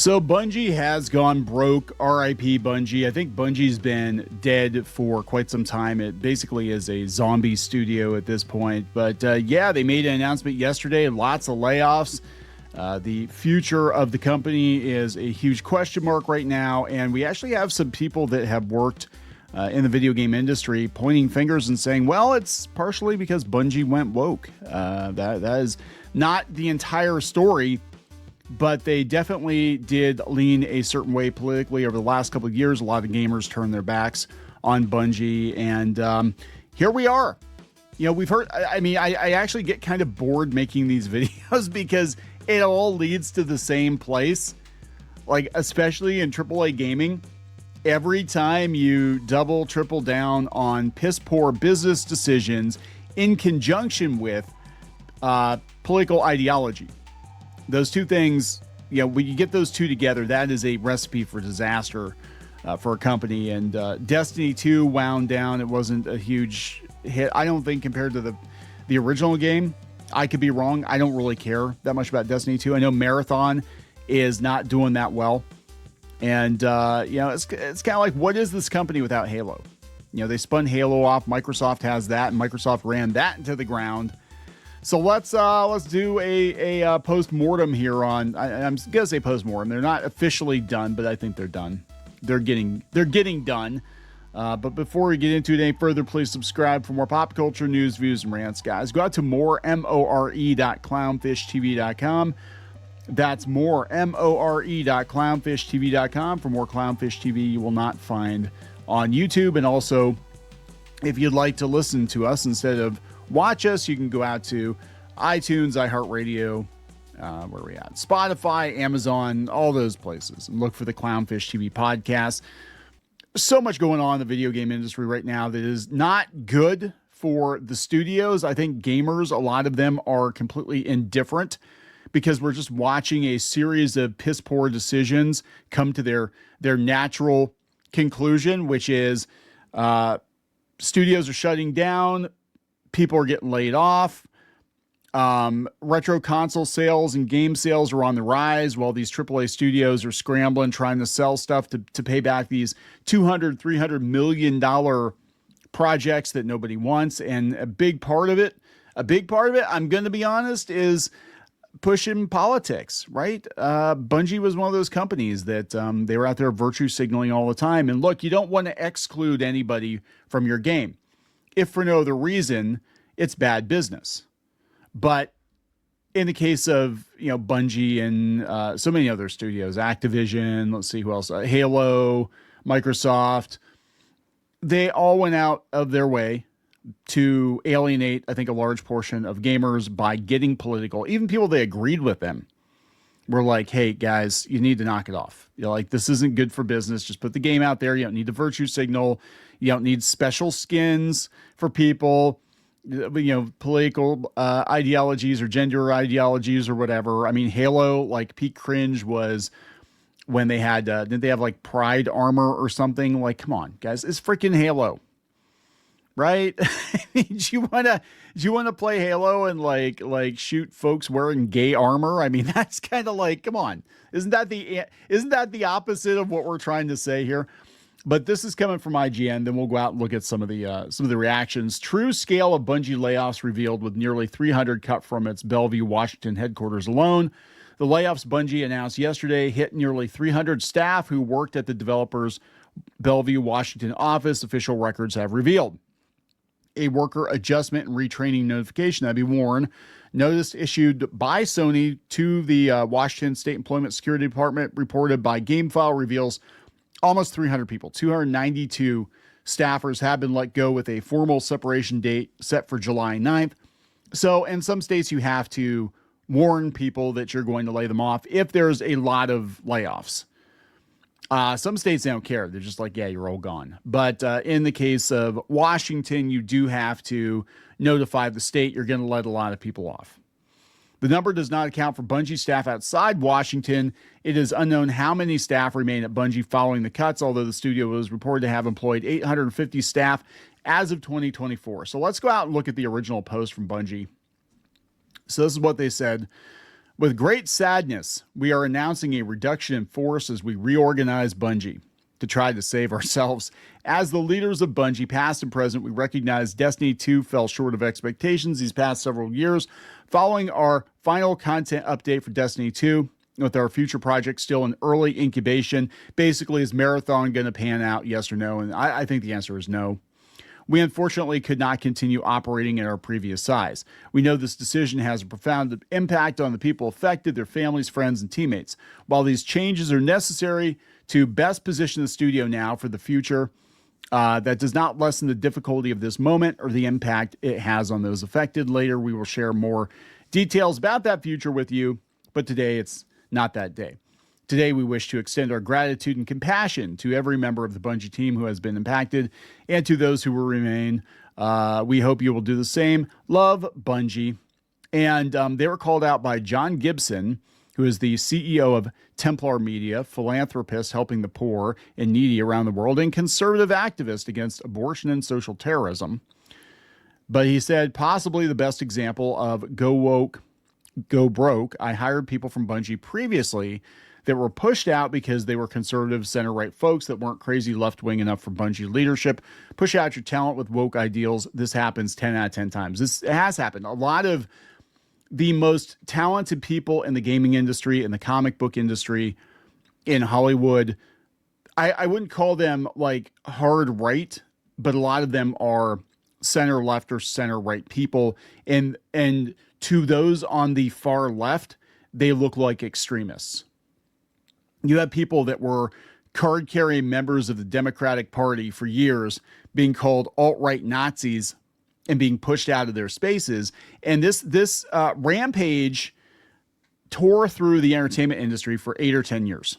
So Bungie has gone broke. R.I.P. Bungie. I think Bungie's been dead for quite some time. It basically is a zombie studio at this point. But yeah, they made an announcement yesterday. Lots of layoffs. The future of the company is a huge question mark right now. And we actually have some people that have worked in the video game industry pointing fingers and saying, well, it's partially because Bungie went woke. That is not the entire story. But they definitely did lean a certain way politically over the last couple of years. A lot of gamers turned their backs on Bungie. And here we are. You know, we've heard, I actually get kind of bored making these videos because it all leads to the same place. Like, especially in AAA gaming, every time you double, triple down on piss poor business decisions in conjunction with political ideology. Those two things, you know, when you get those two together, that is a recipe for disaster for a company. And Destiny 2 wound down. It wasn't a huge hit, I don't think, compared to the original game. I could be wrong. I don't really care that much about Destiny 2. I know Marathon is not doing that well. And, you know, it's kind of like, what is this company without Halo? You know, they spun Halo off. Microsoft has that, and Microsoft ran that into the ground. So let's do a post-mortem here on, I'm gonna say post-mortem. They're not officially done, but I think they're done. They're getting done. But before we get into it any further, please subscribe for more pop culture news, views, and rants, guys. Go out to more.clownfishtv.com. That's more.clownfishtv.com for more Clownfish TV you will not find on YouTube. And also, if you'd like to listen to us instead of watch us, you can go out to iTunes, iHeartRadio, where are we at? Spotify, Amazon, all those places, and look for the Clownfish TV podcast. So much going on in the video game industry right now that is not good for the studios. I think gamers, a lot of them are completely indifferent because we're just watching a series of piss poor decisions come to their natural conclusion, which is studios are shutting down. People are getting laid off. Retro console sales and game sales are on the rise while these AAA studios are scrambling, trying to sell stuff to pay back these $200-300 million projects that nobody wants. And a big part of it, I'm going to be honest, is pushing politics, right? Bungie was one of those companies that they were out there virtue signaling all the time. And look, you don't want to exclude anybody from your game. If for no other reason, it's bad business. But in the case of, you know, Bungie and so many other studios, Activision, let's see who else, Halo, Microsoft, they all went out of their way to alienate, I think, a large portion of gamers by getting political. Even people that agreed with them were like, hey, guys, you need to knock it off. You know, like, this isn't good for business. Just put the game out there. You don't need the virtue signal. You don't need special skins for people, you know, political ideologies or gender ideologies or whatever. I mean, Halo, like, peak cringe was when they had, didn't they have like pride armor or something? Like, come on, guys, it's freaking Halo, right? I mean, do you want to play Halo and like shoot folks wearing gay armor? I mean, that's kind of like, come on, isn't that the opposite of what we're trying to say here? But this is coming from IGN. Then we'll go out and look at some of the reactions. True scale of Bungie layoffs revealed, with nearly 300 cut from its Bellevue, Washington headquarters alone. The layoffs Bungie announced yesterday hit nearly 300 staff who worked at the developer's Bellevue, Washington office, official records have revealed. A worker adjustment and retraining notification, that'd be WARN, notice issued by Sony to the Washington State Employment Security Department, reported by GameFile, reveals almost 300 people, 292 staffers have been let go with a formal separation date set for July 9th. So in some states, you have to warn people that you're going to lay them off if there's a lot of layoffs. Some states, they don't care. They're just like, yeah, you're all gone. But in the case of Washington, you do have to notify the state you're going to let a lot of people off. The number does not account for Bungie staff outside Washington. It is unknown how many staff remain at Bungie following the cuts, although the studio was reported to have employed 850 staff as of 2024. So let's go out and look at the original post from Bungie. So this is what they said. With great sadness, we are announcing a reduction in force as we reorganize Bungie to try to save ourselves. As the leaders of Bungie, past and present, we recognize Destiny 2 fell short of expectations these past several years. Following our final content update for Destiny 2, with our future project still in early incubation, basically, is Marathon going to pan out, yes or no? And I think the answer is no. We unfortunately could not continue operating at our previous size. We know this decision has a profound impact on the people affected, their families, friends, and teammates. While these changes are necessary to best position the studio now for the future, that does not lessen the difficulty of this moment or the impact it has on those affected. Later, we will share more details about that future with you, but today it's not that day. Today, we wish to extend our gratitude and compassion to every member of the Bungie team who has been impacted and to those who will remain. We hope you will do the same. Love, Bungie. And they were called out by John Gibson, who is the CEO of Templar Media, philanthropist helping the poor and needy around the world, and conservative activist against abortion and social terrorism. But he said, possibly the best example of go woke, go broke. I hired people from Bungie previously that were pushed out because they were conservative center-right folks that weren't crazy left-wing enough for Bungie leadership. Push out your talent with woke ideals. This happens 10 out of 10 times. This has happened. A lot of the most talented people in the gaming industry, in the comic book industry, in Hollywood, I wouldn't call them like hard right, but a lot of them are center left or center right people. And to those on the far left, they look like extremists. You have people that were card-carrying members of the Democratic Party for years being called alt-right Nazis and being pushed out of their spaces. And this rampage tore through the entertainment industry for 8 or 10 years.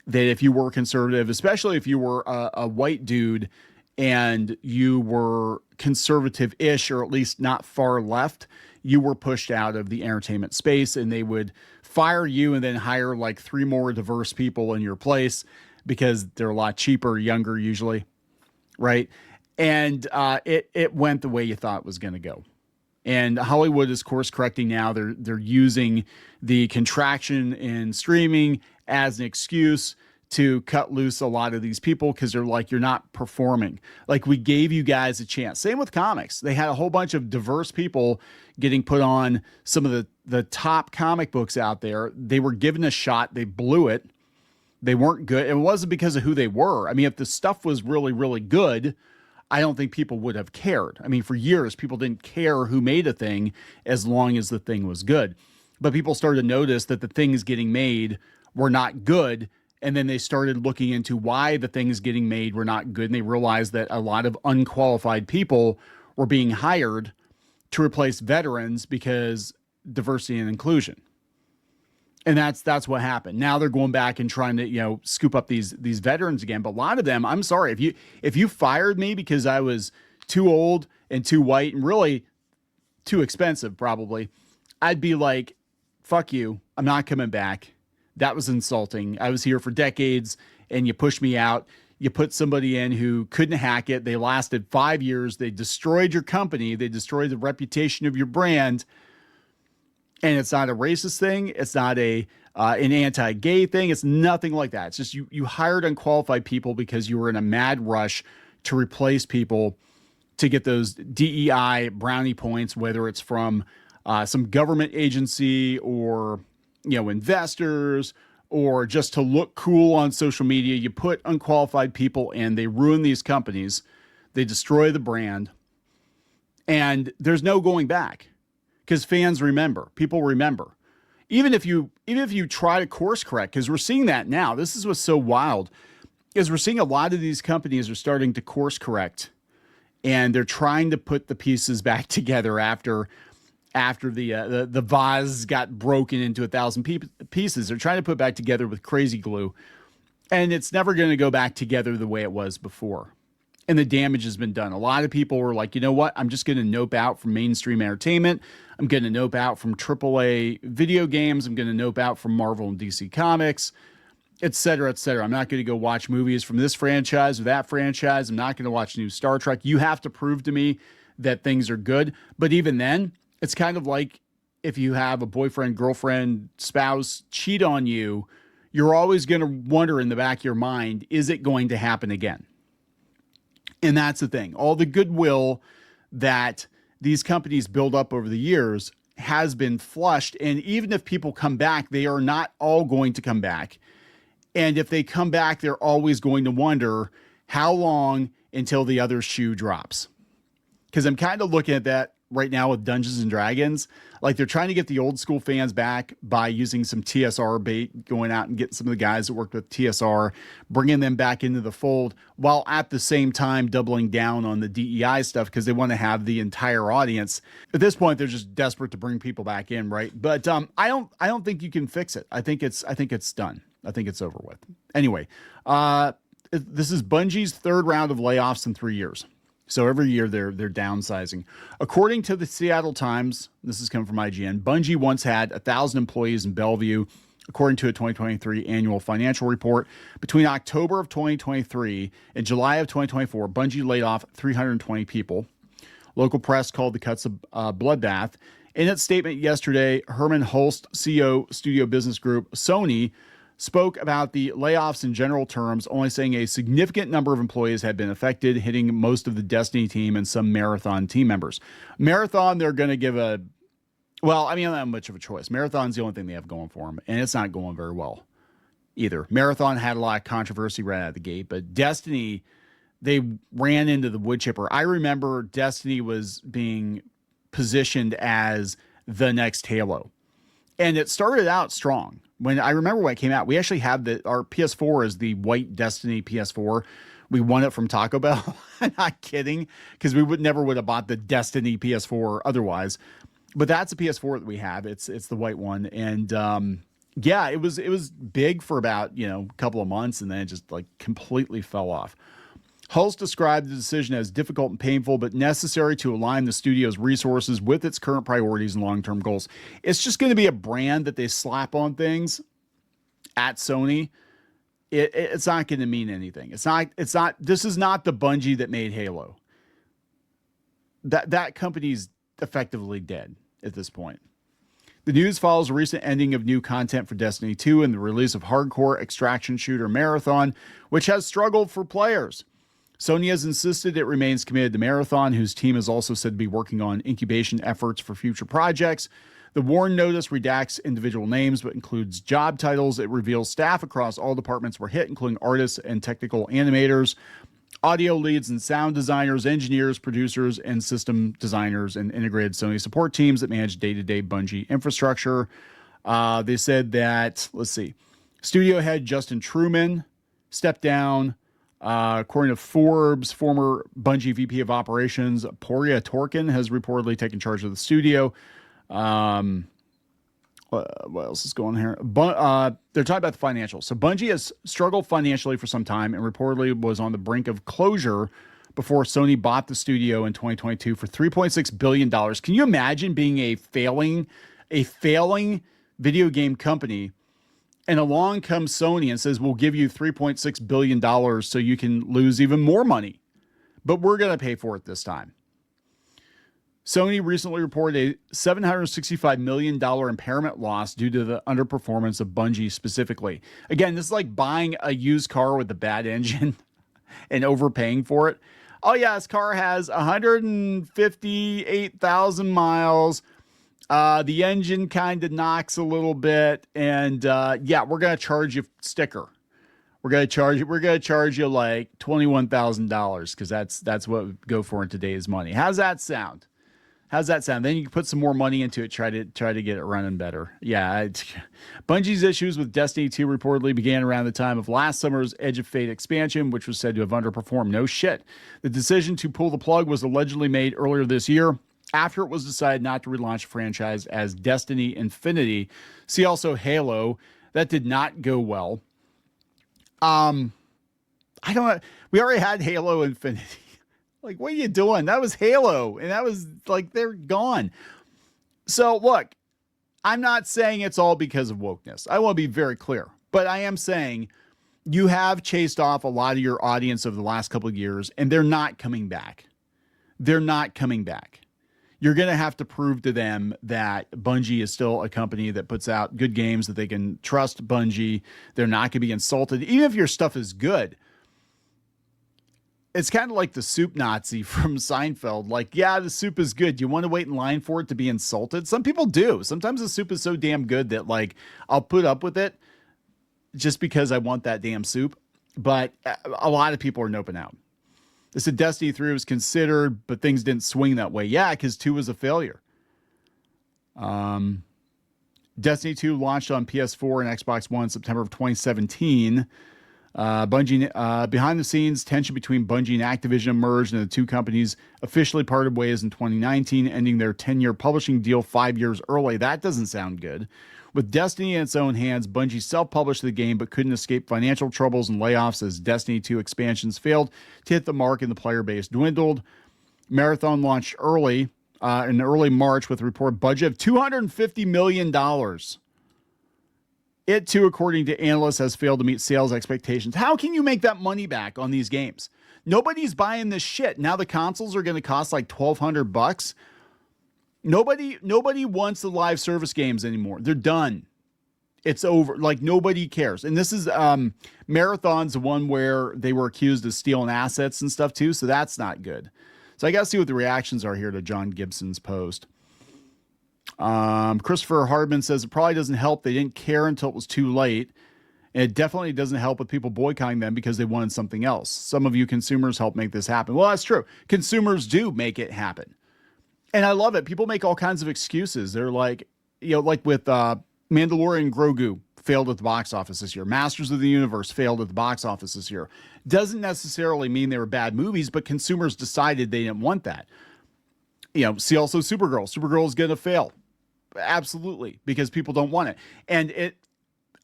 That if you were conservative, especially if you were a white dude and you were conservative-ish or at least not far left, you were pushed out of the entertainment space, and they would fire you and then hire like 3 more diverse people in your place because they're a lot cheaper, younger usually, right? And it went the way you thought it was going to go. And Hollywood is course correcting now. They're using the contraction in streaming as an excuse to cut loose a lot of these people because they're like, you're not performing. Like, we gave you guys a chance. Same with comics. They had a whole bunch of diverse people getting put on some of the top comic books out there. They were given a shot. They blew it. They weren't good. It wasn't because of who they were. I mean, if the stuff was really, really good, I don't think people would have cared. I mean, for years, people didn't care who made a thing as long as the thing was good. But people started to notice that the things getting made were not good. And then they started looking into why the things getting made were not good. And they realized that a lot of unqualified people were being hired to replace veterans because diversity and inclusion. And that's what happened. Now they're going back and trying to, scoop up these veterans again. But a lot of them, I'm sorry, if you fired me because I was too old and too white and really too expensive, probably, I'd be like, fuck you. I'm not coming back. That was insulting. I was here for decades and you pushed me out. You put somebody in who couldn't hack it. They lasted 5 years. They destroyed your company. They destroyed the reputation of your brand. And it's not a racist thing. It's not an anti-gay thing. It's nothing like that. It's just you hired unqualified people because you were in a mad rush to replace people to get those DEI brownie points, whether it's from some government agency or investors, or just to look cool on social media. You put unqualified people in, they ruin these companies, they destroy the brand, and there's no going back because fans remember, people remember. Even if you try to course correct, because we're seeing that now. This is what's so wild, is we're seeing a lot of these companies are starting to course correct, and they're trying to put the pieces back together after the vase got broken into 1,000 pieces. They're trying to put it back together with crazy glue, and it's never going to go back together the way it was before. And the damage has been done. A lot of people were like, you know what? I'm just going to nope out from mainstream entertainment. I'm going to nope out from AAA video games. I'm going to nope out from Marvel and DC Comics, et cetera, et cetera. I'm not going to go watch movies from this franchise or that franchise. I'm not going to watch new Star Trek. You have to prove to me that things are good. But even then, it's kind of like if you have a boyfriend, girlfriend, spouse cheat on you, you're always going to wonder in the back of your mind, is it going to happen again? And that's the thing. All the goodwill that these companies build up over the years has been flushed. And even if people come back, they are not all going to come back. And if they come back, they're always going to wonder how long until the other shoe drops. Because I'm kind of looking at that right now with Dungeons and Dragons. Like, they're trying to get the old school fans back by using some TSR bait, going out and getting some of the guys that worked with TSR, bringing them back into the fold, while at the same time doubling down on the DEI stuff because they want to have the entire audience. At this point, they're just desperate to bring people back in, right? But I don't think you can fix it. I think it's done. I think it's over with. Anyway, this is Bungie's third round of layoffs in 3 years. So every year they're downsizing. According to the Seattle Times, this is coming from IGN, Bungie once had 1,000 employees in Bellevue, according to a 2023 annual financial report. Between October of 2023 and July of 2024, Bungie laid off 320 people. Local press called the cuts a bloodbath. In its statement yesterday, Herman Hulst, CEO, Studio Business Group, Sony, spoke about the layoffs in general terms, only saying a significant number of employees had been affected, hitting most of the Destiny team and some Marathon team members. Marathon, they're going to give they don't have much of a choice. Marathon's the only thing they have going for them, and it's not going very well either. Marathon had a lot of controversy right out of the gate, but Destiny, they ran into the wood chipper. I remember Destiny was being positioned as the next Halo, and it started out strong. When it came out, we actually had our PS4 is the white Destiny PS4. We won it from Taco Bell. Not kidding, because we never would have bought the Destiny PS4 otherwise. But that's a PS4 that we have. It's the white one, and it was big for about a couple of months, and then it just like completely fell off. Hulse described the decision as difficult and painful, but necessary to align the studio's resources with its current priorities and long-term goals. It's just going to be a brand that they slap on things at Sony. It's not going to mean anything. It's not. This is not the Bungie that made Halo. That company's effectively dead at this point. The news follows a recent ending of new content for Destiny 2 and the release of hardcore extraction shooter Marathon, which has struggled for players. Sony has insisted it remains committed to Marathon, whose team is also said to be working on incubation efforts for future projects. The WARN notice redacts individual names, but includes job titles. It reveals staff across all departments were hit, including artists and technical animators, audio leads and sound designers, engineers, producers, and system designers, and integrated Sony support teams that manage day-to-day Bungie infrastructure. They said that, studio head Justin Truman stepped down. According to Forbes, former Bungie VP of Operations, Poria Torkin, has reportedly taken charge of the studio. What else is going on here? They're talking about the financials. So Bungie has struggled financially for some time and reportedly was on the brink of closure before Sony bought the studio in 2022 for $3.6 billion. Can you imagine being a failing video game company? And along comes Sony and says, we'll give you $3.6 billion so you can lose even more money. But we're going to pay for it this time. Sony recently reported a $765 million impairment loss due to the underperformance of Bungie specifically. Again, this is like buying a used car with a bad engine and overpaying for it. Oh yeah, this car has 158,000 miles. The engine kind of knocks a little bit, and we're gonna charge you sticker. We're gonna charge you like $21,000 because that's what we go for in today's money. How's that sound? Then you can put some more money into it, try to get it running better. Yeah, Bungie's issues with Destiny 2 reportedly began around the time of last summer's Edge of Fate expansion, which was said to have underperformed. No shit. The decision to pull the plug was allegedly made earlier this year, after it was decided not to relaunch the franchise as Destiny Infinity. See also Halo. That did not go well. I don't know. We already had Halo Infinity. Like, what are you doing? That was Halo. And that was like, they're gone. So look, I'm not saying it's all because of wokeness. I want to be very clear, but I am saying you have chased off a lot of your audience over the last couple of years and they're not coming back. you're going to have to prove to them that Bungie is still a company that puts out good games, that they can trust Bungie. They're not going to be insulted. Even if your stuff is good, it's kind of like the soup Nazi from Seinfeld. Like, yeah, the soup is good. You want to wait in line for it to be insulted? Some people do. Sometimes the soup is so damn good that, like, I'll put up with it just because I want that damn soup. But a lot of people are noping out. They said Destiny 3 was considered, but things didn't swing that way. Yeah, because 2 was a failure. Destiny 2 launched on PS4 and Xbox One in September of 2017. Bungie, behind the scenes, tension between Bungie and Activision emerged, and the two companies officially parted ways in 2019, ending their 10-year publishing deal 5 years early. That doesn't sound good. With Destiny in its own hands, Bungie self-published the game but couldn't escape financial troubles and layoffs as Destiny 2 expansions failed to hit the mark and the player base dwindled. Marathon launched in early March with a reported budget of $250 million. It, too, according to analysts, has failed to meet sales expectations. How can you make that money back on these games? Nobody's buying this shit. Now the consoles are going to cost like $1,200. Nobody wants the live service games anymore. They're done. It's over. Like, nobody cares. And this is Marathon's the one where they were accused of stealing assets and stuff too. So that's not good. So I got to see what the reactions are here to John Gibson's post. Christopher Hardman says it probably doesn't help. They didn't care until it was too late. And it definitely doesn't help with people boycotting them because they wanted something else. Some of you consumers help make this happen. Well, that's true. Consumers do make it happen. And I love it. People make all kinds of excuses. They're like, like with Mandalorian Grogu failed at the box office this year. Masters of the Universe failed at the box office this year. Doesn't necessarily mean they were bad movies, but consumers decided they didn't want that. See also Supergirl. Supergirl is going to fail. Absolutely, because people don't want it. And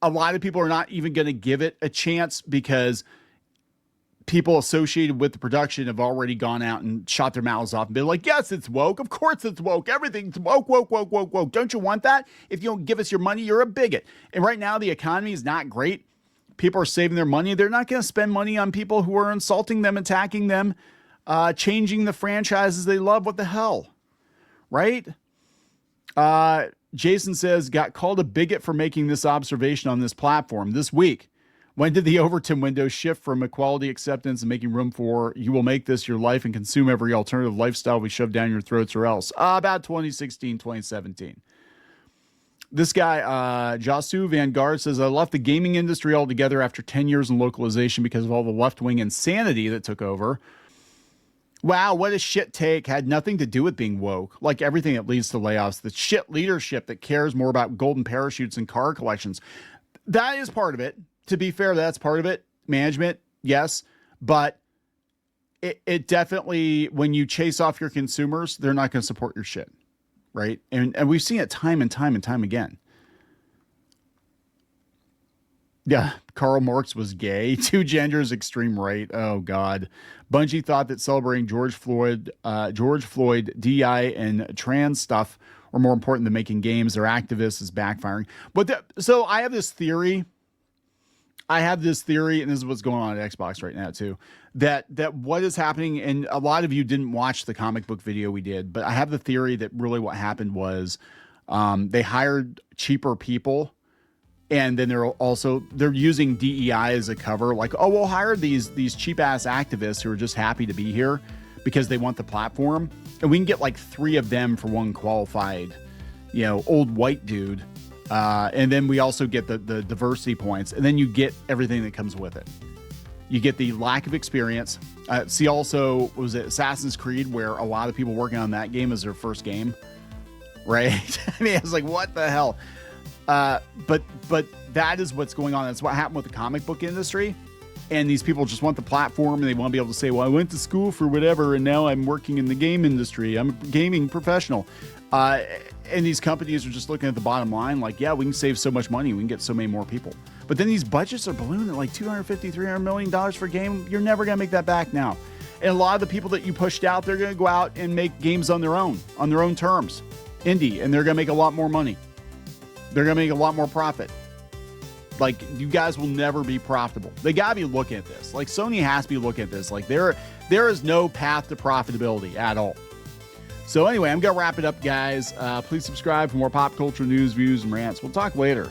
a lot of people are not even going to give it a chance because people associated with the production have already gone out and shot their mouths off and been like, yes, it's woke. Of course it's woke. Everything's woke, woke, woke, woke, woke. Don't you want that? If you don't give us your money, you're a bigot. And right now the economy is not great. People are saving their money. They're not going to spend money on people who are insulting them, attacking them, changing the franchises they love. What the hell? Right? Jason says, got called a bigot for making this observation on this platform this week. When did the Overton window shift from equality acceptance and making room for you will make this your life and consume every alternative lifestyle we shove down your throats or else? About 2016, 2017. This guy, Jasu Vanguard, says, I left the gaming industry altogether after 10 years in localization because of all the left-wing insanity that took over. Wow, what a shit take. Had nothing to do with being woke. Like everything that leads to layoffs. The shit leadership that cares more about golden parachutes and car collections. That is part of it. To be fair, that's part of it. Management, yes. But it definitely, when you chase off your consumers, they're not going to support your shit. Right? And we've seen it time and time and time again. Yeah, Karl Marx was gay. Two genders, extreme right. Oh, God. Bungie thought that celebrating George Floyd, DI, and trans stuff were more important than making games. Their activists is backfiring. But so I have this theory. And this is what's going on at Xbox right now, too, that what is happening, and a lot of you didn't watch the comic book video we did, but I have the theory that really what happened was they hired cheaper people. And then they're using DEI as a cover, like, oh, we'll hire these cheap ass activists who are just happy to be here because they want the platform, and we can get like 3 of them for one qualified, old white dude, and then we also get the diversity points, and then you get everything that comes with it. You get the lack of experience. See, also, was it Assassin's Creed, where a lot of people working on that game is their first game, right? I mean, I was like, what the hell? But that is what's going on. That's what happened with the comic book industry. And these people just want the platform, and they want to be able to say, well, I went to school for whatever, and now I'm working in the game industry. I'm a gaming professional. And these companies are just looking at the bottom line like, yeah, we can save so much money. We can get so many more people. But then these budgets are ballooning at like $250, $300 million for a game. You're never going to make that back now. And a lot of the people that you pushed out, they're going to go out and make games on their own terms. Indie. And they're going to make a lot more money. They're going to make a lot more profit. Like, you guys will never be profitable. They got to be looking at this. Like, Sony has to be looking at this. Like, there is no path to profitability at all. So anyway, I'm going to wrap it up, guys. Please subscribe for more pop culture news, views, and rants. We'll talk later.